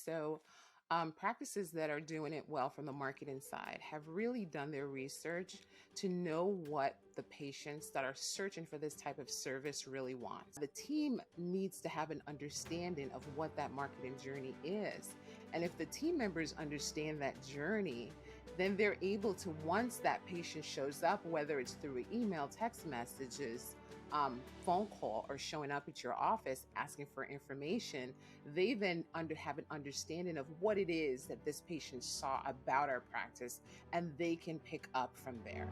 So, practices that are doing it well from the marketing side have really done their research to know what the patients that are searching for this type of service really want. The team needs to have an understanding of what that marketing journey is. And if the team members understand that journey, then they're able to, once that patient shows up, whether it's through an email, text messages, phone call, or showing up at your office asking for information, they then have an understanding of what it is that this patient saw about our practice, and they can pick up from there.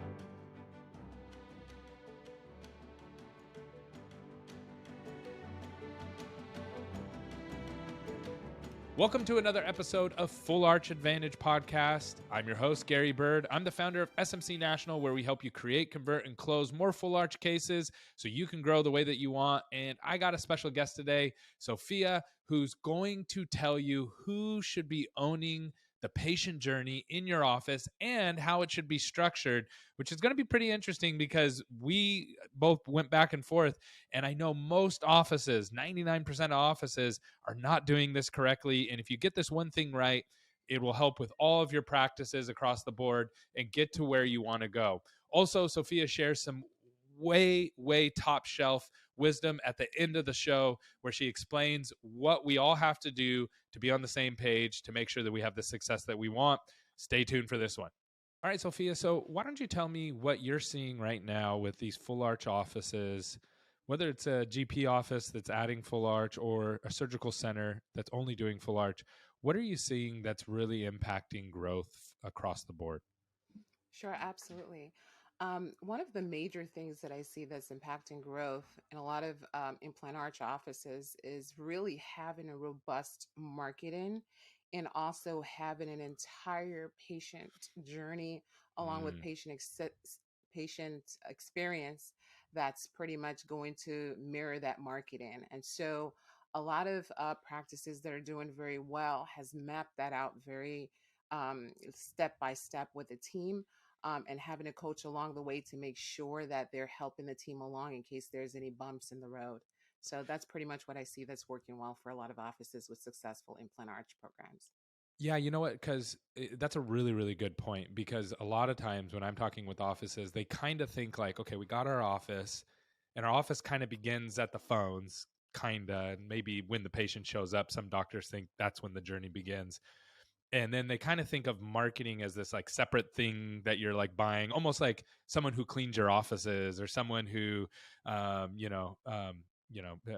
Welcome to another episode of Full Arch Advantage Podcast. I'm your host, Gary Bird. I'm the founder of SMC National, where we help you create, convert, and close more full arch cases so you can grow the way that you want. And I got a special guest today, Sophia, who's going to tell you who should be owning the patient journey in your office and how it should be structured, which is going to be pretty interesting because we both went back and forth. And I know most offices, 99% of offices, are not doing this correctly. And if you get this one thing right, it will help with all of your practices across the board and get to where you want to go. Also, Sophia shares some way top shelf wisdom at the end of the show where she explains what we all have to do to be on the same page to make sure that we have the success that we want. Stay tuned for this one. All right, Sophia, so why don't you tell me what you're seeing right now with these full arch offices, whether it's a GP office that's adding full arch or a surgical center that's only doing full arch. What are you seeing that's really impacting growth across the board? Sure, absolutely. One of the major things that I see that's impacting growth in a lot of implant arch offices is really having a robust marketing and also having an entire patient journey along with patient experience that's pretty much going to mirror that marketing. And so a lot of practices that are doing very well has mapped that out very step by step with a team, and having a coach along the way to make sure that they're helping the team along in case there's any bumps in the road. So that's pretty much what I see that's working well for a lot of offices with successful implant arch programs. Yeah, you know what? Because that's a really good point. Because a lot of times when I'm talking with offices, they kind of think like, okay, we got our office, and our office kind of begins at the phones, kind of. Maybe when the patient shows up, some doctors think that's when the journey begins. And then they kind of think of marketing as this like separate thing that you're like buying, almost like someone who cleans your offices or someone who,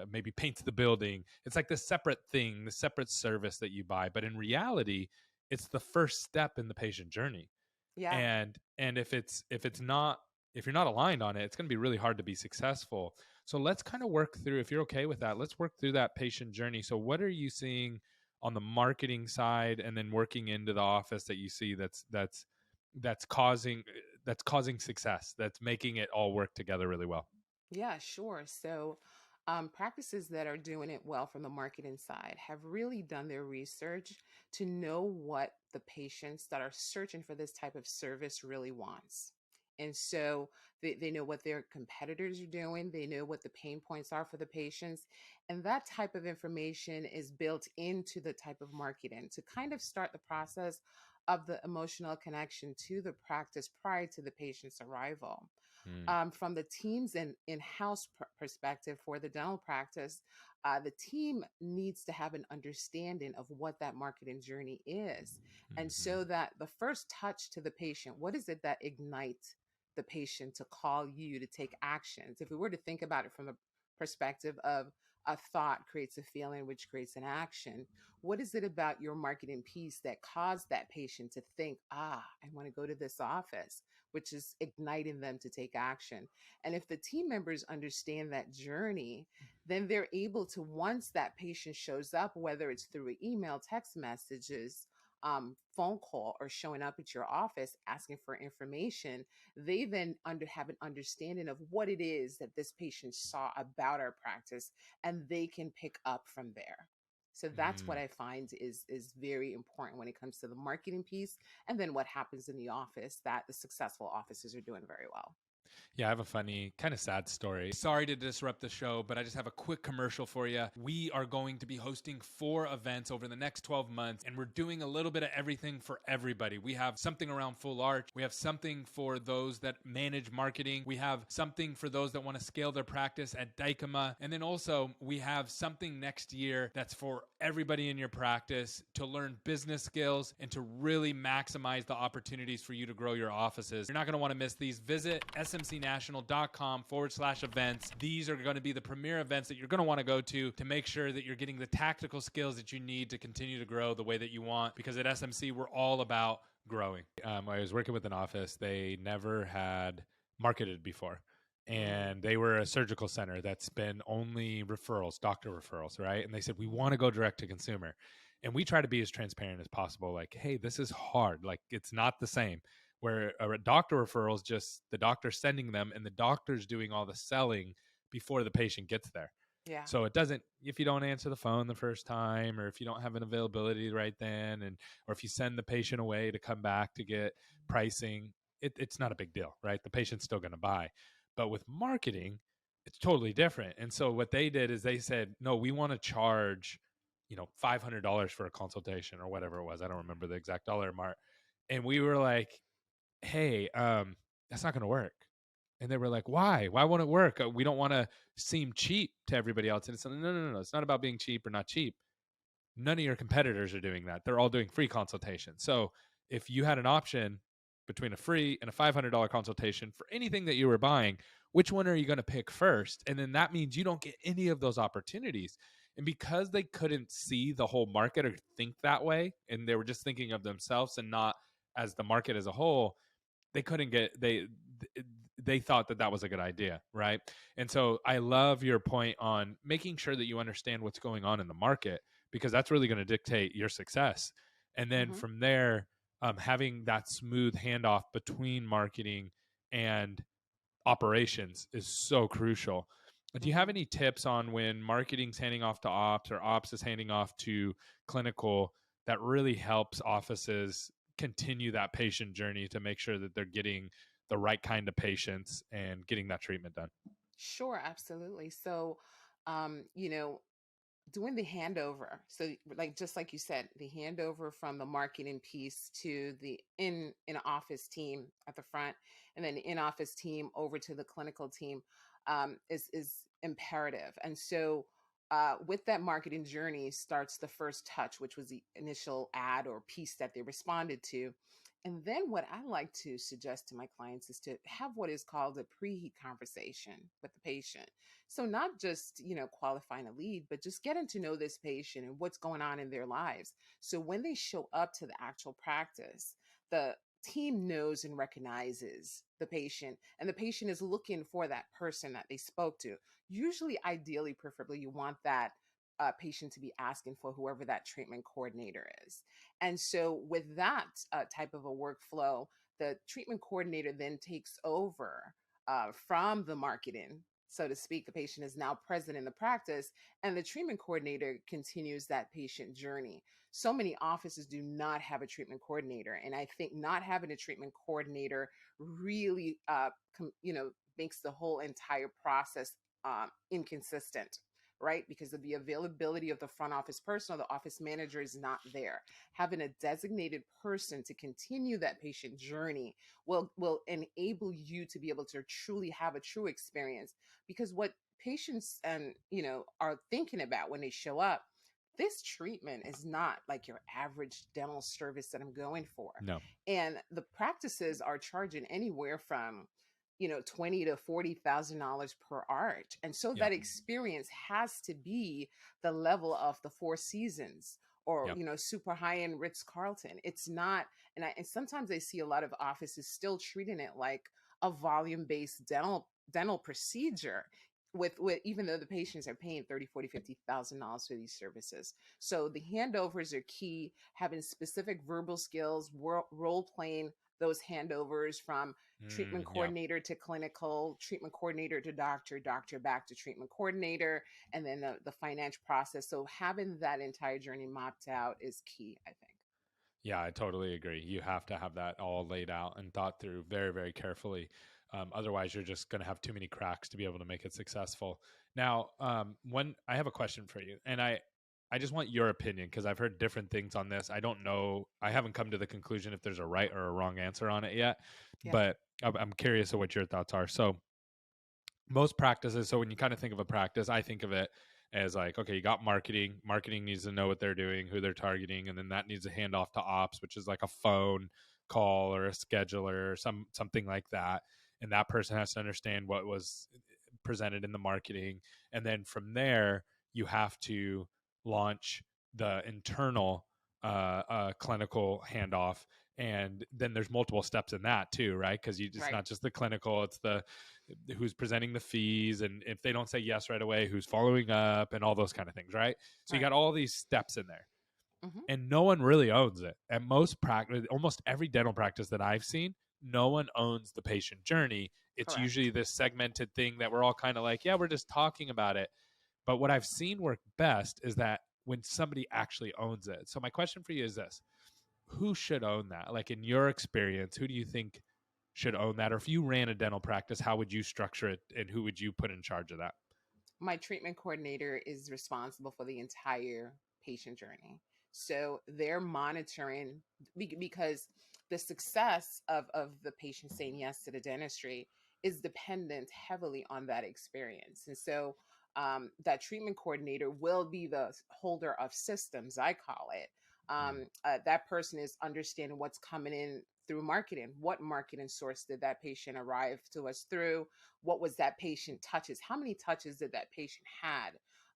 maybe paints the building. It's like this separate thing, the separate service that you buy. But in reality, it's the first step in the patient journey. Yeah. And if you're not aligned on it, it's going to be really hard to be successful. So let's kind of work through, if you're okay with that, let's work through that patient journey. So what are you seeing on the marketing side and then working into the office that you see that's causing success, that's making it all work together really well? Yeah, sure. So, practices that are doing it well from the marketing side have really done their research to know what the patients that are searching for this type of service really wants. And so they know what their competitors are doing. They know what the pain points are for the patients. And that type of information is built into the type of marketing to kind of start the process of the emotional connection to the practice prior to the patient's arrival. Mm. From the team's and in-house perspective for the dental practice, the team needs to have an understanding of what that marketing journey is. And Mm-hmm. so that the first touch to the patient, what is it that ignites the patient to call you to take actions? If we were to think about it from the perspective of a thought creates a feeling, which creates an action, what is it about your marketing piece that caused that patient to think, I want to go to this office, which is igniting them to take action? And if the team members understand that journey, then they're able to, once that patient shows up, whether it's through an email, text messages, phone call, or showing up at your office asking for information, they then have an understanding of what it is that this patient saw about our practice, and they can pick up from there. So that's what Mm. I find is very important when it comes to the marketing piece, and then what happens in the office that the successful offices are doing very well. Yeah, I have a funny, kind of sad story. Sorry to disrupt the show, but I just have a quick commercial for you. We are going to be hosting 4 events over the next 12 months, and we're doing a little bit of everything for everybody. We have something around full arch. We have something for those that manage marketing. We have something for those that want to scale their practice at Dykema. And then also, we have something next year that's for everybody in your practice to learn business skills and to really maximize the opportunities for you to grow your offices. You're not going to want to miss these. Visit smcnational.com/events. These are going to be the premier events that you're going to want to go to make sure that you're getting the tactical skills that you need to continue to grow the way that you want, because at SMC, we're all about growing. I was working with an office. They never had marketed before. And they were a surgical center that's been only referrals, doctor referrals, right? And they said, we want to go direct to consumer. And we try to be as transparent as possible. Like, hey, this is hard. Like, it's not the same. Where a doctor referrals, just the doctor sending them and the doctor's doing all the selling before the patient gets there. Yeah. So it doesn't, if you don't answer the phone the first time, or if you don't have an availability right then, or if you send the patient away to come back to get pricing, it's not a big deal, right? The patient's still going to buy. But with marketing, it's totally different. And so what they did is they said, no, we want to charge, $500 for a consultation or whatever it was. I don't remember the exact dollar amount. And we were like, hey, that's not going to work. And they were like, why? Why won't it work? We don't want to seem cheap to everybody else. And it's like, no. It's not about being cheap or not cheap. None of your competitors are doing that. They're all doing free consultations. So if you had an option between a free and a $500 consultation for anything that you were buying, which one are you going to pick first? And then that means you don't get any of those opportunities. And because they couldn't see the whole market or think that way, and they were just thinking of themselves and not as the market as a whole, they couldn't get, they thought that was a good idea, right? And so I love your point on making sure that you understand what's going on in the market, because that's really going to dictate your success. And then from there, having that smooth handoff between marketing and operations is so crucial. Do you have any tips on when marketing's handing off to ops or ops is handing off to clinical that really helps offices continue that patient journey to make sure that they're getting the right kind of patients and getting that treatment done? Sure, absolutely. So, you know, doing the handover. So, like just like you said, the handover from the marketing piece to the in office team at the front, and then the in office team over to the clinical team, is imperative. And so, with that marketing journey starts the first touch, which was the initial ad or piece that they responded to. And then what I like to suggest to my clients is to have what is called a preheat conversation with the patient. So not just, qualifying a lead, but just getting to know this patient and what's going on in their lives. So when they show up to the actual practice, the team knows and recognizes the patient, and the patient is looking for that person that they spoke to. Usually, ideally, preferably, you want that patient to be asking for whoever that treatment coordinator is. And so, with that type of a workflow, the treatment coordinator then takes over from the marketing, so to speak. The patient is now present in the practice, and the treatment coordinator continues that patient journey. So many offices do not have a treatment coordinator, and I think not having a treatment coordinator really, makes the whole entire process inconsistent, right? Because of the availability of the front office person or the office manager is not there. Having a designated person to continue that patient journey will enable you to be able to truly have a true experience. Because what patients and are thinking about when they show up, this treatment is not like your average dental service that I'm going for. No. And the practices are charging anywhere from $20 to $40,000 per arch. And so Yep. that experience has to be the level of the Four Seasons or, Yep. super high end Ritz Carlton. It's not, and sometimes I see a lot of offices still treating it like a volume based dental procedure. With even though the patients are paying 30, 40, $50,000 for these services. So the handovers are key, having specific verbal skills, role playing those handovers from treatment Yeah. coordinator to clinical, treatment coordinator to doctor, doctor back to treatment coordinator, and then the financial process. So having that entire journey mapped out is key, I think. Yeah, I totally agree. You have to have that all laid out and thought through very, very carefully. Otherwise, you're just going to have too many cracks to be able to make it successful. Now, when I have a question for you, and I just want your opinion because I've heard different things on this. I don't know. I haven't come to the conclusion if there's a right or a wrong answer on it yet, Yeah. but I'm curious of what your thoughts are. So, most practices, so when you kind of think of a practice, I think of it as like, okay, you got marketing needs to know what they're doing, who they're targeting, and then that needs to hand off to ops, which is like a phone call or a scheduler or something like that, and that person has to understand what was presented in the marketing, and then from there you have to launch the internal clinical handoff, and then there's multiple steps in that too, right? Because it's Right. not just the clinical, it's the who's presenting the fees, and if they don't say yes right away, who's following up, and all those kind of things, right? So you Right. got all these steps in there, Hmm. and no one really owns it. At most practice, almost every dental practice that I've seen, no one owns the patient journey. It's usually Correct. this segmented thing that we're all kind of like, yeah, we're just talking about it. But what I've seen work best is that when somebody actually owns it. So my question for you is this: who should own that? Like in your experience, who do you think should own that? Or if you ran a dental practice, how would you structure it, and who would you put in charge of that? My treatment coordinator is responsible for the entire patient journey. So they're monitoring because the success of the patient saying yes to the dentistry is dependent heavily on that experience. And so that treatment coordinator will be the holder of systems, I call it. Mm, That person is understanding what's coming in through marketing. What marketing source did that patient arrive to us through? What was that patient touches? How many touches did that patient had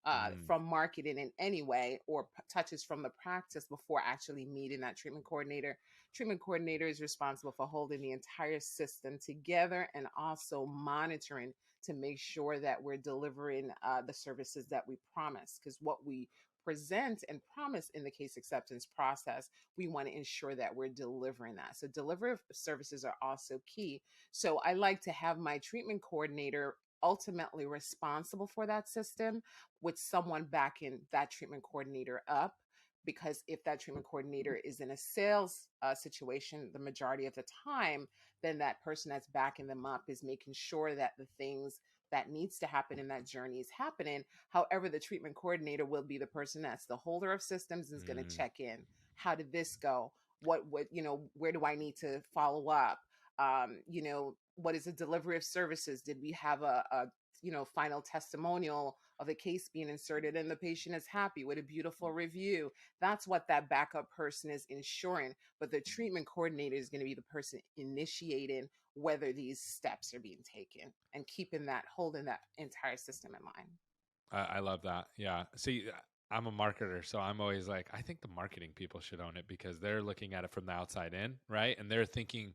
mm, from marketing in any way, or touches from the practice before actually meeting that treatment coordinator? Treatment coordinator is responsible for holding the entire system together and also monitoring to make sure that we're delivering the services that we promise. Because what we present and promise in the case acceptance process, we want to ensure that we're delivering that. So delivery of services are also key. So I like to have my treatment coordinator ultimately responsible for that system, with someone backing that treatment coordinator up. Because if that treatment coordinator is in a sales situation, the majority of the time, then that person that's backing them up is making sure that the things that needs to happen in that journey is happening. However, the treatment coordinator will be the person that's the holder of systems and is going to mm. check in. How did this go? What, where do I need to follow up? What is the delivery of services? Did we have a final testimonial of the case being inserted and the patient is happy with a beautiful review? That's what that backup person is ensuring. But the treatment coordinator is going to be the person initiating whether these steps are being taken and holding that entire system in line. I love that. Yeah. See, I'm a marketer, so I'm always like, I think the marketing people should own it because they're looking at it from the outside in, right? And they're thinking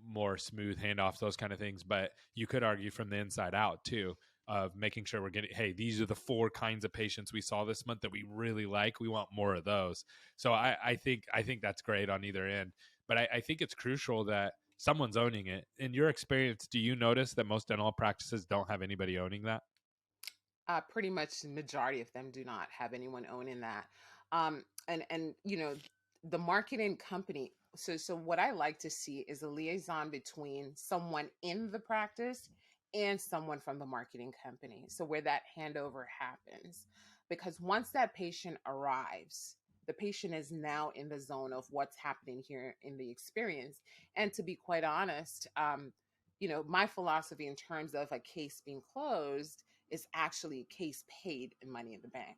more smooth handoffs, those kind of things. But you could argue from the inside out too, of making sure we're getting, hey, these are the 4 kinds of patients we saw this month that we really like. We want more of those. So I think that's great on either end. But I think it's crucial that someone's owning it. In your experience, do you notice that most dental practices don't have anybody owning that? Pretty much the majority of them do not have anyone owning that. And the marketing company. So what I like to see is a liaison between someone in the practice and someone from the marketing company. So where that handover happens, because once that patient arrives, the patient is now in the zone of what's happening here in the experience. And to be quite honest, my philosophy in terms of a case being closed is actually case paid in money in the bank.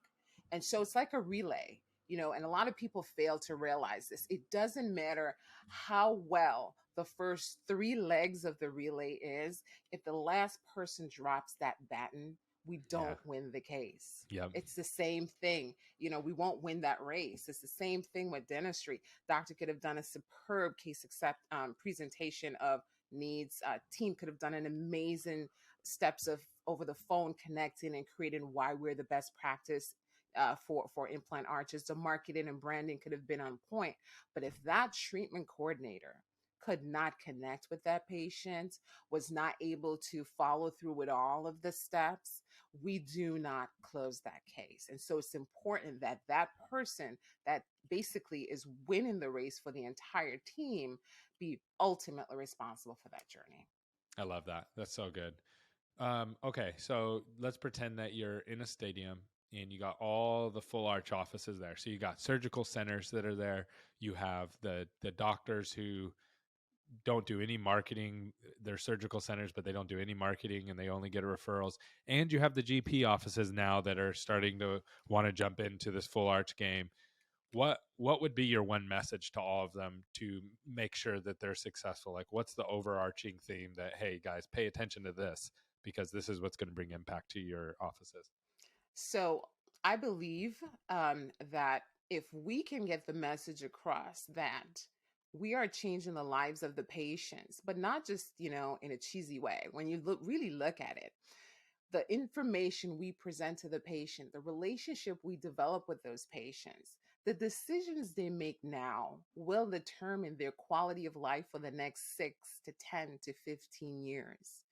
And so it's like a relay, and a lot of people fail to realize this. It doesn't matter how well the first 3 legs of the relay is, if the last person drops that baton, we Yeah. don't win the case. Yep. It's the same thing. We won't win that race. It's the same thing with dentistry. Doctor could have done a superb case accept presentation of needs. Team could have done an amazing steps of over the phone connecting and creating why we're the best practice for implant arches. The marketing and branding could have been on point, but if that treatment coordinator could not connect with that patient, was not able to follow through with all of the steps, we do not close that case. And so it's important that that person that basically is winning the race for the entire team be ultimately responsible for that journey. I love that. That's so good. Okay, so let's pretend that you're in a stadium and you got all the full arch offices there. So you got surgical centers that are there. You have the doctors who don't do any marketing. They're surgical centers, but they don't do any marketing and they only get referrals. And you have the GP offices now that are starting to want to jump into this full arch game. What would be your one message to all of them to make sure that they're successful? Like, what's the overarching theme that, hey guys, pay attention to this because this is what's going to bring impact to your offices? So I believe that if we can get the message across that we are changing the lives of the patients, but not just, in a cheesy way. When you really look at it, the information we present to the patient, the relationship we develop with those patients, the decisions they make now will determine their quality of life for the next 6 to 10 to 15 years.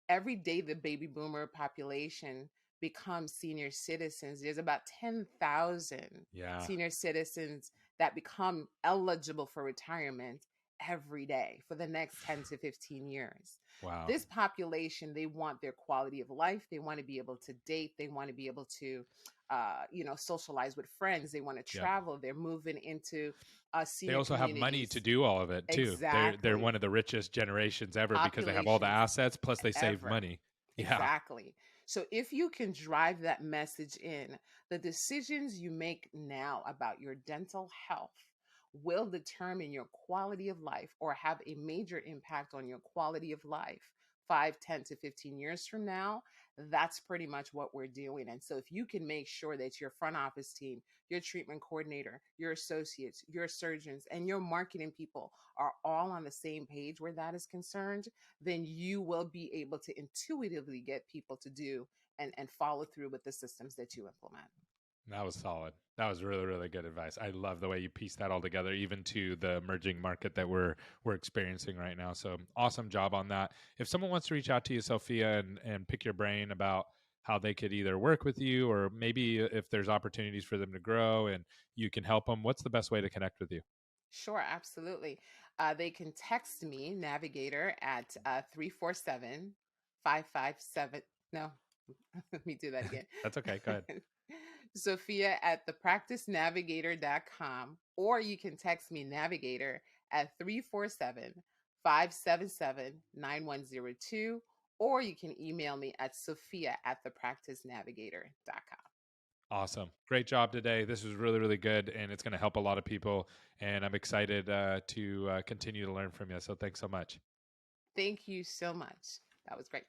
Every day the baby boomer population becomes senior citizens, there's about 10,000 Yeah. senior citizens that become eligible for retirement every day for the next 10 to 15 years. Wow. This population, they want their quality of life. They want to be able to date. They want to be able to, socialize with friends. They want to Yep. travel. They're moving into senior They also have money to do all of it too. They're Exactly. one of the richest generations ever because they have all the Populations assets plus they save ever. money. Yeah. Exactly. So if you can drive that message in, the decisions you make now about your dental health will determine your quality of life or have a major impact on your quality of life 5, 10 to 15 years from now. That's pretty much what we're doing. And so if you can make sure that your front office team, your treatment coordinator, your associates, your surgeons, and your marketing people are all on the same page where that is concerned, then you will be able to intuitively get people to do and follow through with the systems that you implement. That was solid. That was really, really good advice. I love the way you pieced that all together, even to the emerging market that we're experiencing right now. So awesome job on that. If someone wants to reach out to you, Sophia, and pick your brain about how they could either work with you or maybe if there's opportunities for them to grow and you can help them, what's the best way to connect with you? Sure, absolutely. They can text me, Navigator, at 347 557. No, let me do that again. That's okay. Go ahead. Sophia at thepracticenavigator.com, or you can text me, Navigator, at 347 577 9102, or you can email me at Sophia at thepracticenavigator.com. Awesome. Great job today. This was really, really good, and it's going to help a lot of people. And I'm excited to continue to learn from you. So thanks so much. Thank you so much. That was great.